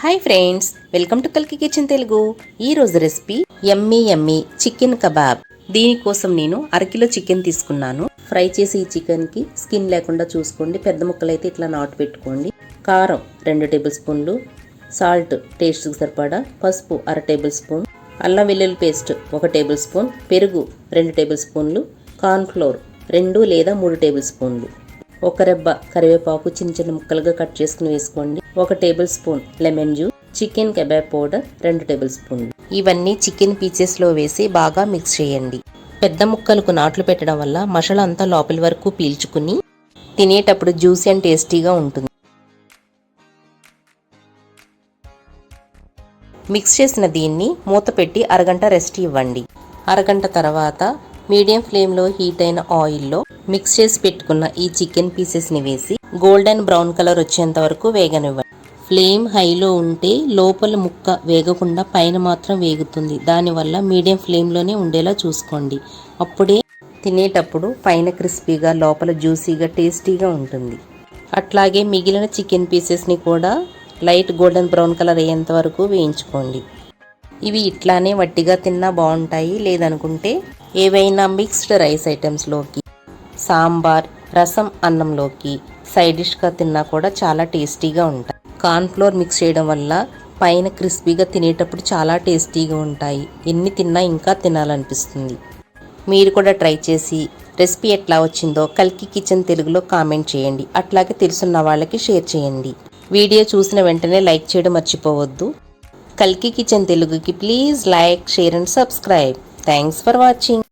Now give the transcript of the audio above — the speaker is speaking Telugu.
హాయ్ ఫ్రెండ్స్, వెల్కమ్ టు కల్కి కిచెన్ తెలుగు. ఈ రోజు రెసిపీ యమ్మీ చికెన్ కబాబ్. దీనికోసం నేను అరకిలో చికెన్ తీసుకున్నాను. ఫ్రై చేసి ఈ చికెన్కి స్కిన్ లేకుండా చూసుకోండి. పెద్ద ముక్కలు అయితే ఇట్లా నాటు పెట్టుకోండి. కారం 2 టేబుల్ స్పూన్లు, సాల్ట్ టేస్ట్కి సరిపడా, పసుపు 1/2 టేబుల్ స్పూన్, అల్లం వెల్లుల్లి పేస్ట్ 1 టేబుల్ స్పూన్, పెరుగు 2 టేబుల్ స్పూన్లు, కార్న్ఫ్లోర్ 2 లేదా 3 టేబుల్ స్పూన్లు, ఒక రెబ్బ కరివేపాకు చిన్న చిన్న ముక్కలుగా కట్ చేసుకుని వేసుకోండి. 1 table spoon lemon juice, chicken kebab powder 2 table స్పూన్లు. ఇవన్నీ చికెన్ పీసెస్లో వేసి బాగా మిక్స్ చేయండి. పెద్ద ముక్కలకు నాట్లు పెట్టడం వల్ల మసాలా అంతా లోపలి వరకు పీల్చుకుని తినేటప్పుడు జ్యూసీ అండ్ టేస్టీగా ఉంటుంది. మిక్స్ చేసిన దీన్ని మూత పెట్టి అరగంట రెస్ట్ ఇవ్వండి. అరగంట తర్వాత మీడియం ఫ్లేమ్లో హీట్ అయిన ఆయిల్లో మిక్స్ చేసి పెట్టుకున్న ఈ చికెన్ పీసెస్ని వేసి గోల్డెన్ బ్రౌన్ కలర్ వచ్చేంత వరకు వేగనివ్వండి. ఫ్లేమ్ హైలో ఉంటే లోపల ముక్క వేగకుండా పైన మాత్రం వేగుతుంది. దానివల్ల మీడియం ఫ్లేమ్లోనే ఉండేలా చూసుకోండి. అప్పుడే తినేటప్పుడు పైన క్రిస్పీగా లోపల జ్యూసీగా టేస్టీగా ఉంటుంది. అట్లాగే మిగిలిన చికెన్ పీసెస్ని కూడా లైట్ గోల్డెన్ బ్రౌన్ కలర్ అయ్యేంత వరకు వేయించుకోండి. ఇవి ఇట్లానే వట్టిగా తిన్నా బాగుంటాయి. లేదనుకుంటే ఏవైనా మిక్స్డ్ రైస్ ఐటమ్స్లోకి, సాంబార్, రసం అన్నంలోకి సైడ్ డిష్గా తిన్నా కూడా చాలా టేస్టీగా ఉంటాయి. కార్న్ఫ్లోర్ మిక్స్ చేయడం వల్ల పైన క్రిస్పీగా తినేటప్పుడు చాలా టేస్టీగా ఉంటాయి. ఎన్ని తిన్నా ఇంకా తినాలనిపిస్తుంది. మీరు కూడా ట్రై చేసి రెసిపీ ఎట్లా వచ్చిందో కల్కి కిచెన్ తెలుగులో కామెంట్ చేయండి. అట్లాగే తెలుసున్న వాళ్ళకి షేర్ చేయండి. వీడియో చూసిన వెంటనే లైక్ చేయడం మర్చిపోవద్దు. కల్కి కిచెన్ తెలుగుకి please like, share and subscribe. Thanks for watching.